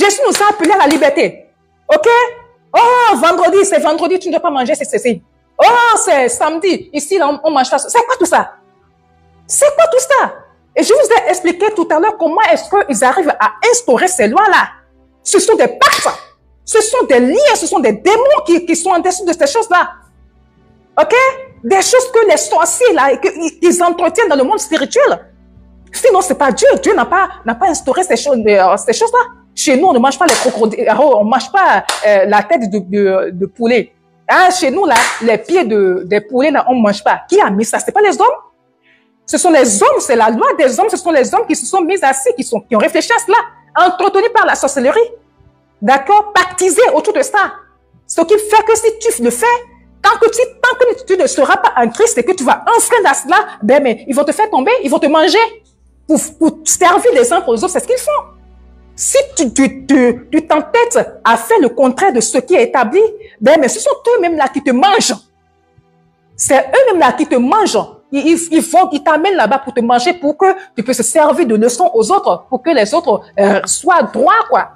Jésus nous a appelés à la liberté. OK? Oh, vendredi, c'est vendredi, tu ne dois pas manger, c'est ceci. Oh, c'est samedi, ici, là, on mange ça. C'est quoi tout ça? C'est quoi tout ça? Et je vous ai expliqué tout à l'heure comment est-ce qu'ils arrivent à instaurer ces lois-là. Ce sont des pactes, ce sont des liens, ce sont des démons qui sont en dessous de ces choses-là. OK? Des choses que les sorciers, là, qu'ils entretiennent dans le monde spirituel. Sinon, c'est pas Dieu. Dieu n'a pas instauré ces choses-là. Chez nous, on ne mange pas les crocodiles, on ne mange pas la tête de poulet. Hein, chez nous, là, les pieds des poulets, là, on ne mange pas. Qui a mis ça? Ce n'est pas les hommes. Ce sont les hommes, c'est la loi des hommes, ce sont les hommes qui se sont mis assis, qui ont réfléchi à cela, entretenus par la sorcellerie. D'accord? Pactisés autour de ça. Ce qui fait que si tu le fais, tant que tu ne seras pas en Christ et que tu vas enfreindre à cela, ben, mais ils vont te faire tomber, ils vont te manger pour servir les uns pour les autres. C'est ce qu'ils font. Si tu t'entêtes à faire le contraire de ce qui est établi, ben, mais ce sont eux-mêmes là qui te mangent. C'est eux-mêmes là qui te mangent. Ils t'amènent là-bas pour te manger, pour que tu puisses servir de leçon aux autres, pour que les autres soient droits, quoi.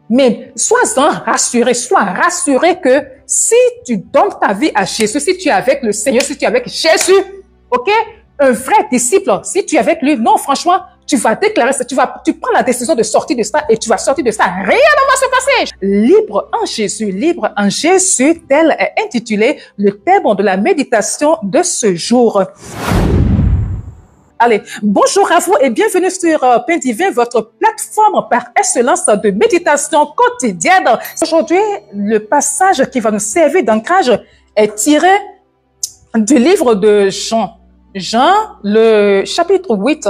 Mais sois-en rassuré, sois rassuré que si tu donnes ta vie à Jésus, si tu es avec le Seigneur, si tu es avec Jésus, ok, un vrai disciple, si tu es avec lui, non, franchement, tu vas déclarer ça, tu prends la décision de sortir de ça et tu vas sortir de ça. Rien ne va se passer. Libre en Jésus, tel est intitulé le thème de la méditation de ce jour. Allez, bonjour à vous et bienvenue sur Pain Divin, votre plateforme par excellence de méditation quotidienne. Aujourd'hui, le passage qui va nous servir d'ancrage est tiré du livre de Jean. Jean, le chapitre 8,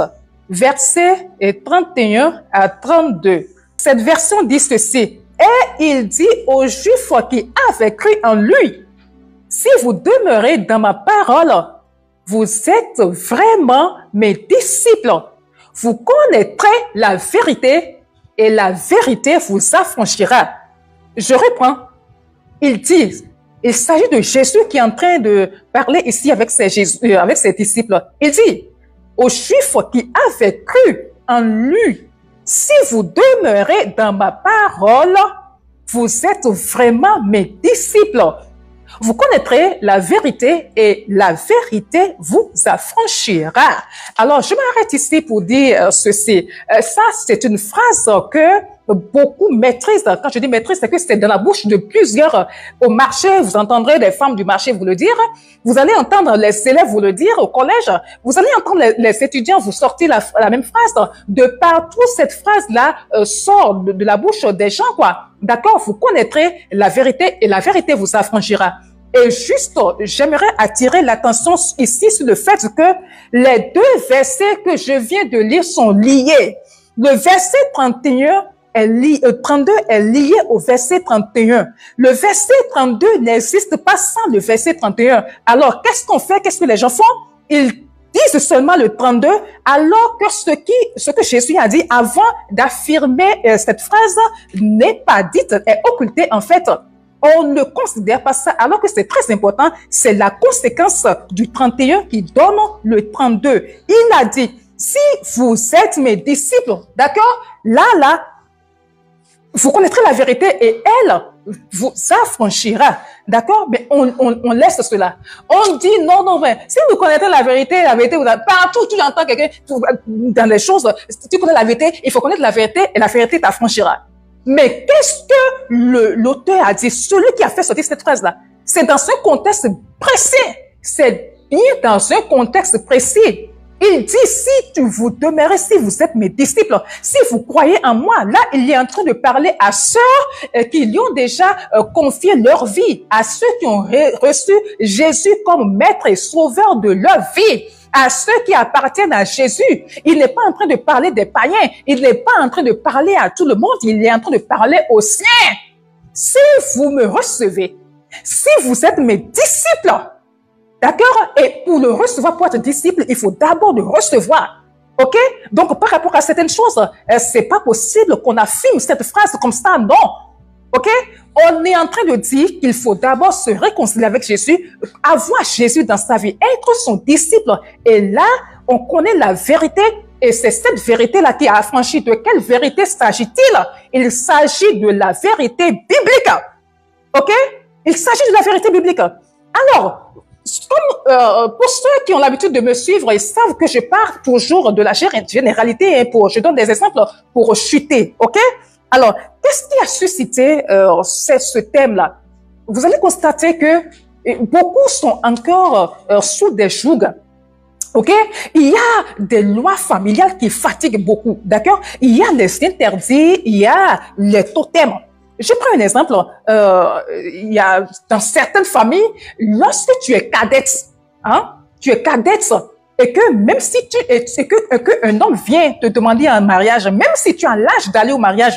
versets 31 à 32. Cette version dit ceci. Et il dit aux Juifs qui avaient cru en lui, si vous demeurez dans ma parole, vous êtes vraiment mes disciples. Vous connaîtrez la vérité et la vérité vous affranchira. Je reprends. Il dit, il s'agit de Jésus qui est en train de parler ici avec ses disciples. Il dit aux Juifs qui avaient cru en lui, si vous demeurez dans ma parole, vous êtes vraiment mes disciples. Vous connaîtrez la vérité et la vérité vous affranchira. Alors, je m'arrête ici pour dire ceci. Ça, c'est une phrase que beaucoup maîtrisent. Quand je dis maîtrise, c'est que c'est dans la bouche de plusieurs. Au marché, vous entendrez des femmes du marché vous le dire. Vous allez entendre les élèves vous le dire au collège. Vous allez entendre les étudiants vous sortir la même phrase. De partout, cette phrase-là sort de la bouche des gens, quoi. D'accord? Vous connaîtrez la vérité et la vérité vous affranchira. Et juste, j'aimerais attirer l'attention ici sur le fait que les deux versets que je viens de lire sont liés. Le verset 31 32 est lié au verset 31. Le verset 32 n'existe pas sans le verset 31. Alors, qu'est-ce qu'on fait? Qu'est-ce que les gens font? Ils disent seulement le 32, alors que ce que Jésus a dit avant d'affirmer cette phrase n'est pas dite, est occulté en fait. On ne considère pas ça, alors que c'est très important. C'est la conséquence du 31 qui donne le 32. Il a dit, si vous êtes mes disciples, d'accord? Là, vous connaîtrez la vérité et elle vous affranchira. D'accord? Mais on laisse cela. On dit non, mais si vous connaissez la vérité vous partout, tu entends quelqu'un dans les choses, si tu connais la vérité, il faut connaître la vérité et la vérité t'affranchira. Mais qu'est-ce que l'auteur a dit? Celui qui a fait sortir cette phrase-là, c'est dans un contexte précis. C'est bien dans un contexte précis. Il dit, si vous demeurez, si vous êtes mes disciples, si vous croyez en moi, là, il est en train de parler à ceux qui lui ont déjà confié leur vie, à ceux qui ont reçu Jésus comme maître et sauveur de leur vie, à ceux qui appartiennent à Jésus. Il n'est pas en train de parler des païens, il n'est pas en train de parler à tout le monde, il est en train de parler aux siens. Si vous me recevez, si vous êtes mes disciples, d'accord? Et pour le recevoir, pour être disciple, il faut d'abord le recevoir. OK? Donc, par rapport à certaines choses, c'est pas possible qu'on affirme cette phrase comme ça, non. OK? On est en train de dire qu'il faut d'abord se réconcilier avec Jésus, avoir Jésus dans sa vie, être son disciple. Et là, on connaît la vérité Et c'est cette vérité-là qui a affranchi. De quelle vérité s'agit-il? Il s'agit de la vérité biblique. OK? Il s'agit de la vérité biblique. Alors, pour ceux qui ont l'habitude de me suivre, ils savent que je parle toujours de la généralité. Hein, je donne des exemples pour chuter. OK? Alors, qu'est-ce qui a suscité ce thème-là? Vous allez constater que beaucoup sont encore sous des jougs. OK? Il y a des lois familiales qui fatiguent beaucoup. D'accord? Il y a les interdits, il y a les totems. Je prends un exemple. Il y a dans certaines familles, lorsque tu es cadette, hein, tu es cadette, et que même si qu'un homme vient te demander un mariage, même si tu as l'âge d'aller au mariage,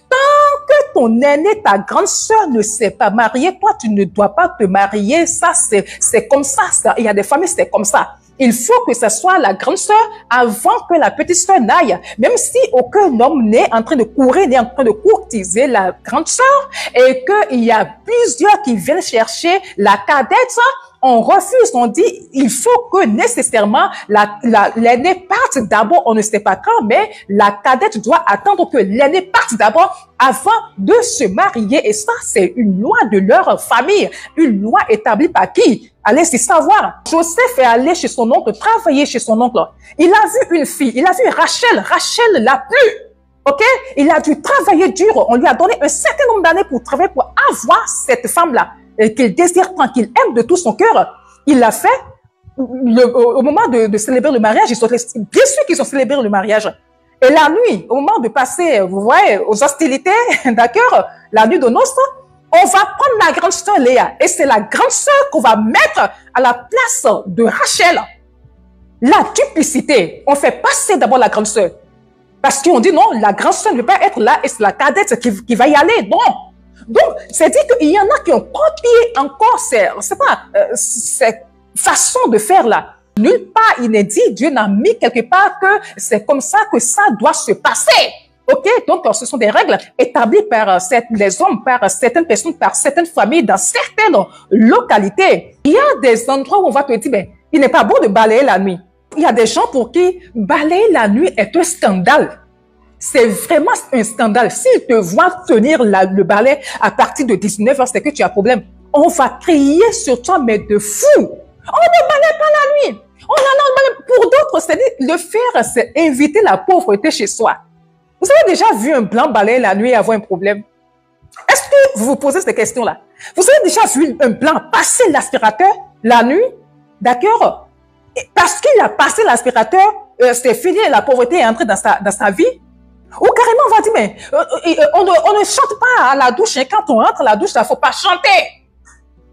tant que ton aîné, ta grande sœur ne s'est pas mariée, toi, tu ne dois pas te marier. Ça, c'est comme ça. Il y a des familles, c'est comme ça. Il faut que ce soit la grande sœur avant que la petite sœur n'aille. Même si aucun homme n'est en train de courir, n'est en train de courtiser la grande sœur, et qu'il y a plusieurs qui viennent chercher la cadette, on refuse, on dit, il faut que nécessairement l'aîné parte d'abord, on ne sait pas quand, mais la cadette doit attendre que l'aîné parte d'abord avant de se marier. Et ça, c'est une loi de leur famille, une loi établie par qui? Allez-y savoir. Joseph est allé chez son oncle, travailler chez son oncle. Il a vu une fille, il a vu Rachel. Rachel l'a plu. OK? Il a dû travailler dur. On lui a donné un certain nombre d'années pour travailler, pour avoir cette femme-là, qu'il désire tant, qu'il aime de tout son cœur. Il l'a fait. Au moment de célébrer le mariage, bien sûr qu'ils ont célébré le mariage. Et la nuit, au moment de passer, vous voyez, aux hostilités, d'accord, la nuit de noces, on va prendre la grande sœur Léa. Et c'est la grande sœur qu'on va mettre à la place de Rachel. La duplicité. On fait passer d'abord la grande sœur. Parce qu'on dit non, la grande sœur ne veut pas être là et c'est la cadette qui va y aller. Non. Donc, c'est dit qu'il y en a qui ont copié encore cette façon de faire là. Nulle part il n'est dit, Dieu n'a mis quelque part que c'est comme ça que ça doit se passer. OK? Donc, ce sont des règles établies par les hommes, par certaines personnes, par certaines familles, dans certaines localités. Il y a des endroits où on va te dire, ben, il n'est pas bon de balayer la nuit. Il y a des gens pour qui balayer la nuit est un scandale. C'est vraiment un scandale. S'ils te voient tenir le balai à partir de 19 h, c'est que tu as problème. On va crier sur toi, mais de fou. On ne balaye pas la nuit. Oh là là, pour d'autres, c'est le faire, c'est éviter la pauvreté chez soi. Vous avez déjà vu un blanc balayer la nuit et avoir un problème? Est-ce que vous vous posez cette question-là? Vous avez déjà vu un blanc passer l'aspirateur la nuit? D'accord? Parce qu'il a passé l'aspirateur, c'est fini, la pauvreté est entrée dans sa vie. Ou carrément, on va dire, mais on ne chante pas à la douche. Hein. Quand on rentre à la douche, il ne faut pas chanter.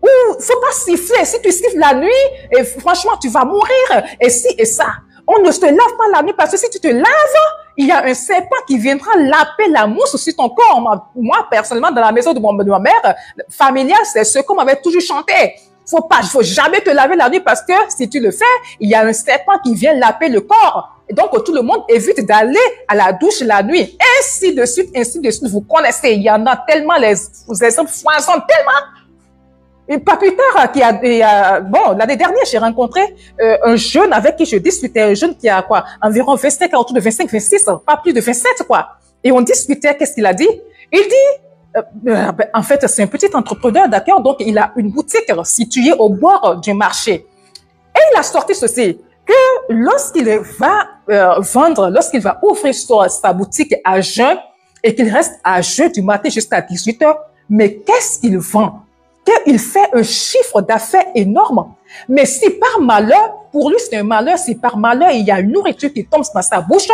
Ou il ne faut pas siffler. Si tu siffles la nuit, et franchement, tu vas mourir. Et si et ça. On ne se lave pas la nuit parce que si tu te laves, il y a un serpent qui viendra laper la mousse sur ton corps. Moi, personnellement, dans la maison de ma mère familiale, c'est ce qu'on m'avait toujours chanté. Il faut jamais te laver la nuit parce que si tu le fais, il y a un serpent qui vient laper le corps. Et donc, tout le monde évite d'aller à la douche la nuit. Ainsi de suite, ainsi de suite. Vous connaissez, il y en a tellement, les exemples foisonnent tellement. Et pas plus tard, bon, l'année dernière, j'ai rencontré un jeune avec qui je discutais, un jeune qui a quoi, environ 25 ans, autour de 25, 26, pas plus de 27, quoi. Et on discutait, qu'est-ce qu'il a dit? Il dit, en fait, c'est un petit entrepreneur, d'accord? Donc, il a une boutique située au bord du marché. Et il a sorti ceci, que lorsqu'il va vendre, lorsqu'il va ouvrir sa boutique à jeun et qu'il reste à jeun du matin jusqu'à 18 h, mais qu'est-ce qu'il vend? Qu'il fait un chiffre d'affaires énorme. Mais si par malheur, pour lui c'est un malheur, si par malheur il y a une nourriture qui tombe dans sa bouche,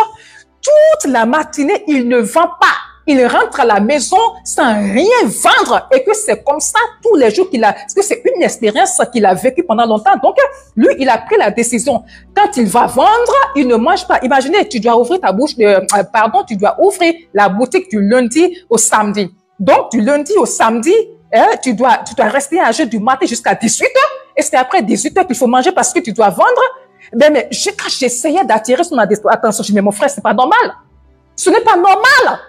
toute la matinée il ne vend pas. Il rentre à la maison sans rien vendre et que c'est comme ça tous les jours parce que c'est une expérience qu'il a vécue pendant longtemps. Donc, lui, il a pris la décision. Quand il va vendre, il ne mange pas. Imaginez, tu dois ouvrir tu dois ouvrir la boutique du lundi au samedi. Donc, du lundi au samedi, tu dois rester à jeun du matin jusqu'à 18 h. Et c'est après 18 h qu'il faut manger parce que tu dois vendre. Mais quand j'essayais d'attirer son attention, je dis, mais mon frère, c'est pas normal. Ce n'est pas normal.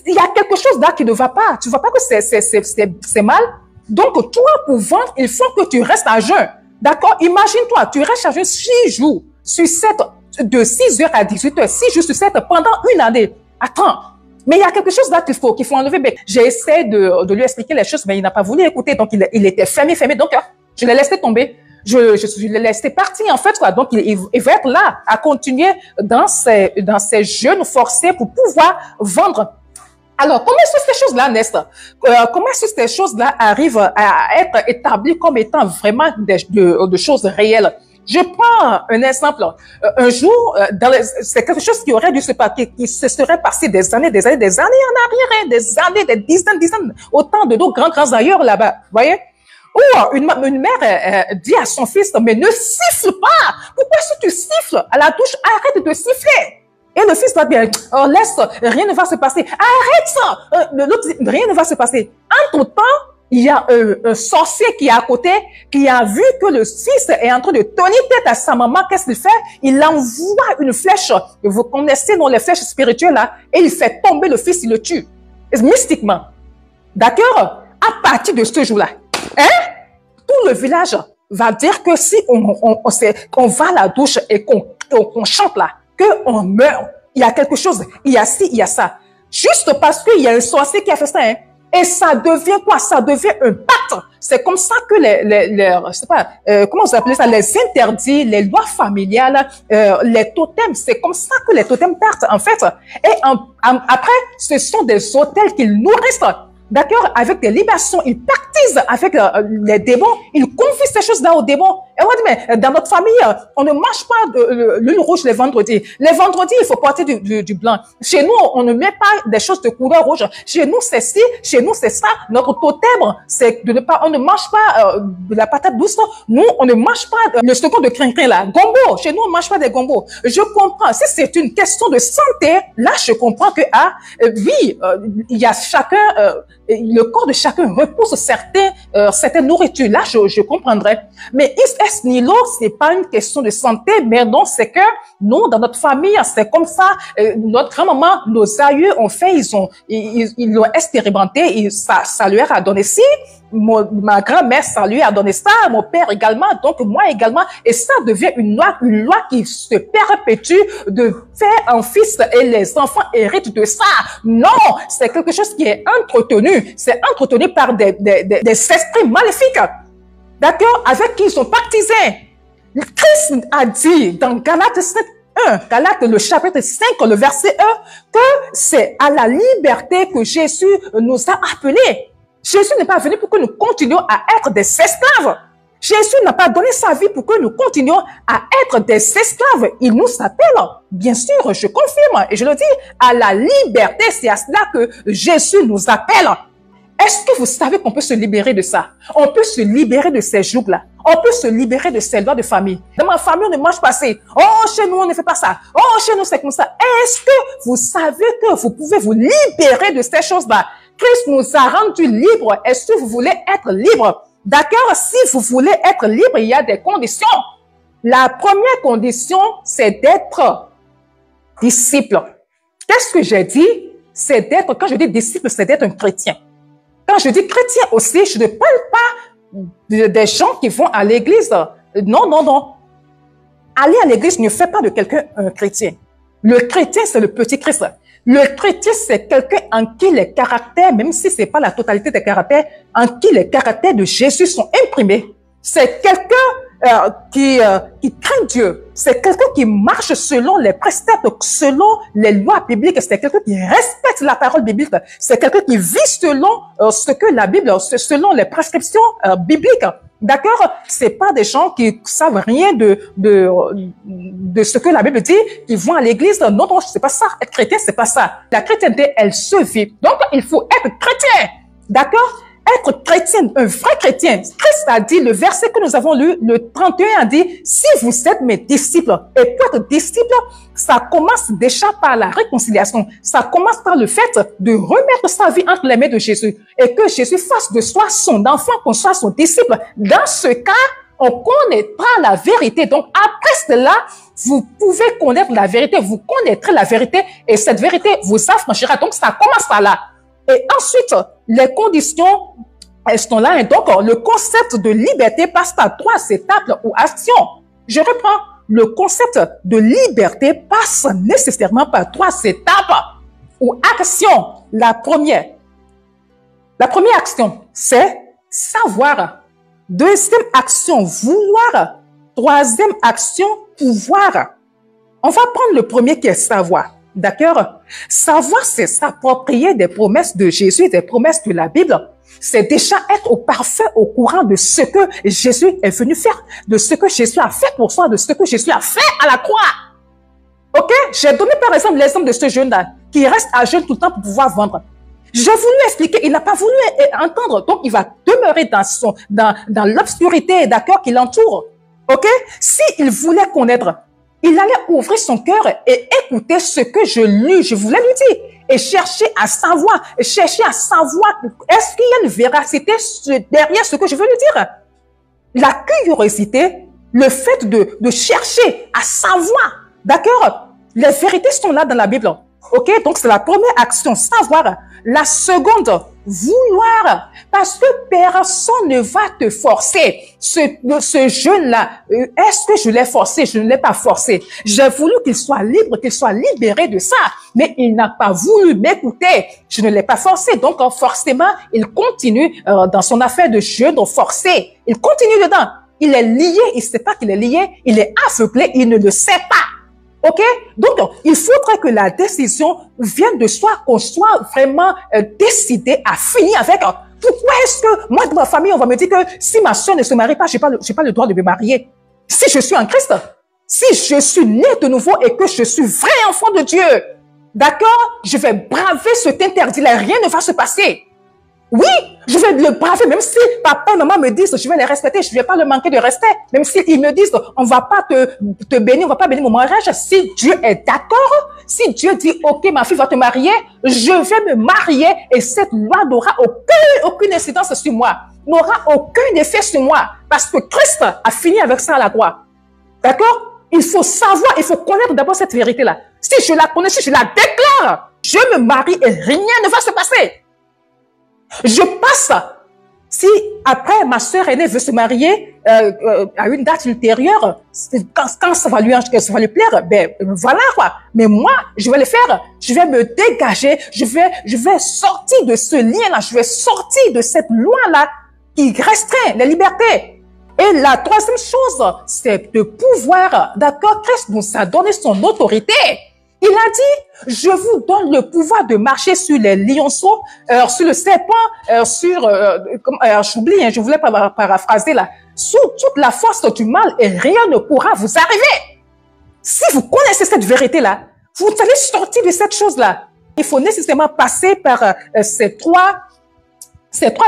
Il y a quelque chose là qui ne va pas. Tu ne vois pas que c'est mal? Donc, toi, pour vendre, il faut que tu restes à jeun. D'accord? Imagine-toi, tu restes à jeun 6 jours sur 7. de 6 heures à 18 heures, 6 jours sur 7 pendant une année. Attends. Mais il y a quelque chose là qu'il faut enlever. Mais j'ai essayé de lui expliquer les choses, mais il n'a pas voulu écouter. Donc, il était fermé. Donc, je l'ai laissé tomber. Je l'ai laissé partir, en fait, quoi. Donc, il va être là à continuer dans ses jeûnes forcés pour pouvoir vendre. Alors, comment est-ce que ces choses-là naissent? Comment est-ce que ces choses-là arrivent à être établies comme étant vraiment de choses réelles? Je prends un exemple. Un jour, c'est quelque chose qui aurait dû se passer, qui se serait passé des années en arrière, des années, des dizaines, autant de nos grands ailleurs là-bas, vous voyez? Ou une mère dit à son fils, mais ne siffle pas! Pourquoi est-ce que tu siffles à la douche? Arrête de siffler! Et le fils va dire, oh, laisse, rien ne va se passer. Arrête ça! L'autre dit, rien ne va se passer. Entre-temps, il y a un sorcier qui est à côté, qui a vu que le fils est en train de tenir tête à sa maman. Qu'est-ce qu'il fait? Il envoie une flèche. Vous connaissez, non, les flèches spirituelles, là. Et il fait tomber le fils, il le tue. Mystiquement. D'accord? À partir de ce jour-là, tout le village va dire que si on va à la douche et qu'on chante là, qu'on meurt, il y a quelque chose, il y a ci, il y a ça. Juste parce qu'il y a un sorcier qui a fait ça, et ça devient quoi? Ça devient un pacte. C'est comme ça que je sais pas, comment vous appelez ça? Les interdits, les lois familiales, les totems, c'est comme ça que les totems partent, en fait. Et après, ce sont des hôtels qu'ils nourrissent. D'accord? Avec des libations, ils pactisent avec les démons, ils confient ces choses-là aux démons. Et on dit, mais dans notre famille, on ne mange pas de l'huile rouge les vendredis. Les vendredis, il faut porter du blanc. Chez nous, on ne met pas des choses de couleur rouge. Chez nous, c'est ci, chez nous, c'est ça. Notre totem, c'est de ne pas, on ne mange pas de la patate douce. Nous, on ne mange pas le second de crin-crin là. Gombo. Chez nous, on ne mange pas des gombos. Je comprends. Si c'est une question de santé, là, je comprends que, oui, il y a chacun, le corps de chacun repousse certaines nourritures. Là, je comprendrais. Mais est-ce nilo, c'est pas une question de santé, mais non, c'est que nous, dans notre famille, c'est comme ça. Notre grand-maman, nos aïeux ont fait, ils l'ont expérimenté, et ça leur a donné ci. Ma grand-mère, ça lui a donné ça, mon père également, donc moi également, et ça devient une loi qui se perpétue de faire un fils et les enfants héritent de ça. Non, c'est quelque chose qui est entretenu, c'est entretenu par des esprits maléfiques, d'accord, avec qui ils sont pactisés. Christ a dit dans Galates 5:1, Galates le chapitre 5, le verset 1, que c'est à la liberté que Jésus nous a appelés. Jésus n'est pas venu pour que nous continuions à être des esclaves. Jésus n'a pas donné sa vie pour que nous continuions à être des esclaves. Il nous appelle. Bien sûr, je confirme et je le dis, à la liberté, c'est à cela que Jésus nous appelle. Est-ce que vous savez qu'on peut se libérer de ça? On peut se libérer de ces jougs-là. On peut se libérer de ces lois de famille. Dans ma famille, on ne mange pas ça. Oh, chez nous, on ne fait pas ça. Oh, chez nous, c'est comme ça. Est-ce que vous savez que vous pouvez vous libérer de ces choses-là? Christ nous a rendus libres. Est-ce que vous voulez être libre? D'accord? Si vous voulez être libre, il y a des conditions. La première condition, c'est d'être disciple. Qu'est-ce que j'ai dit? C'est d'être, quand je dis disciple, c'est d'être un chrétien. Quand je dis chrétien aussi, je ne parle pas des gens qui vont à l'église. Non, non, non. Aller à l'église ne fait pas de quelqu'un un chrétien. Le chrétien, c'est le petit Christ. Le chrétien, c'est quelqu'un en qui les caractères, même si c'est pas la totalité des caractères, en qui les caractères de Jésus sont imprimés. C'est quelqu'un qui craint Dieu. C'est quelqu'un qui marche selon les préceptes, selon les lois bibliques. C'est quelqu'un qui respecte la parole biblique. C'est quelqu'un qui vit selon ce que la Bible, selon les prescriptions bibliques. D'accord? C'est pas des gens qui savent rien de ce que la Bible dit, qui vont à l'église. Non, non, c'est pas ça. Être chrétien, c'est pas ça. La chrétienté, elle se vit. Donc, il faut être chrétien. D'accord? Être chrétien, un vrai chrétien. Christ a dit, le verset que nous avons lu, le 31 a dit, si vous êtes mes disciples, et pour être disciple, ça commence déjà par la réconciliation. Ça commence par le fait de remettre sa vie entre les mains de Jésus et que Jésus fasse de soi son enfant, qu'on soit son disciple. Dans ce cas, on connaîtra la vérité. Donc, après cela, vous pouvez connaître la vérité, vous connaîtrez la vérité et cette vérité vous affranchira. Donc, ça commence par là. Et ensuite, les conditions, elles sont là. Et donc, le concept de liberté passe par 3 étapes ou actions. Je reprends. le concept de liberté passe nécessairement par 3 étapes ou actions. La première action, c'est savoir. Deuxième action, vouloir. Troisième action, pouvoir. On va prendre le premier qui est savoir. D'accord? Savoir, c'est s'approprier des promesses de Jésus, des promesses de la Bible. C'est déjà être au parfait au courant de ce que Jésus est venu faire, de ce que Jésus a fait pour soi, de ce que Jésus a fait à la croix. Ok? J'ai donné par exemple l'exemple de ce jeune-là qui reste à jeûne tout le temps pour pouvoir vendre. J'ai voulu expliquer, il n'a pas voulu entendre, donc il va demeurer dans l'obscurité, d'accord, qui l'entoure. Ok? S'il voulait connaître, il allait ouvrir son cœur et écouter ce que je voulais lui dire. Et chercher à savoir, est-ce qu'il y a une véracité derrière ce que je veux lui dire? La curiosité, le fait de chercher à savoir, d'accord? Les vérités sont là dans la Bible. Ok? Donc, c'est la première action, savoir. La seconde, vouloir. Parce que personne ne va te forcer. Ce jeune-là, est-ce que je l'ai forcé? Je ne l'ai pas forcé. J'ai voulu qu'il soit libre, qu'il soit libéré de ça. Mais il n'a pas voulu m'écouter. Je ne l'ai pas forcé. Donc, forcément, il continue dans son affaire de jeûne forcé. Il continue dedans. Il est lié. Il ne sait pas qu'il est lié. Il est aveuglé. Il ne le sait pas. Ok? Donc, il faudrait que la décision vienne de soi, qu'on soit vraiment décidé à finir avec. Pourquoi est-ce que moi, dans ma famille, on va me dire que si ma soeur ne se marie pas, j'ai pas le droit de me marier? Si je suis en Christ, si je suis né de nouveau et que je suis vrai enfant de Dieu, d'accord? Je vais braver cet interdit-là. Rien ne va se passer. Oui, je vais le braver, même si papa et maman me disent, je vais les respecter, je ne vais pas le manquer de respect. Même s'ils me disent, on va pas te bénir, on va pas bénir mon mariage. Si Dieu est d'accord, si Dieu dit, ok, ma fille va te marier, je vais me marier et cette loi n'aura aucune incidence sur moi, n'aura aucun effet sur moi, parce que Christ a fini avec ça à la croix. D'accord? Il faut savoir, il faut connaître d'abord cette vérité-là. Si je la connais, si je la déclare, je me marie et rien ne va se passer. Je passe, si après ma sœur aînée veut se marier à une date ultérieure, quand ça va lui plaire, ben voilà quoi. Mais moi, je vais le faire, je vais me dégager, je vais sortir de ce lien-là, je vais sortir de cette loi-là qui restreint les libertés. Et la troisième chose, c'est de pouvoir, d'accord, Christ nous a donné son autorité. Il a dit, je vous donne le pouvoir de marcher sur les lionceaux, sur le serpent, j'oublie, je voulais pas paraphraser là, sous toute la force du mal et rien ne pourra vous arriver. Si vous connaissez cette vérité-là, vous allez sortir de cette chose-là. Il faut nécessairement passer par ces trois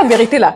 vérités-là.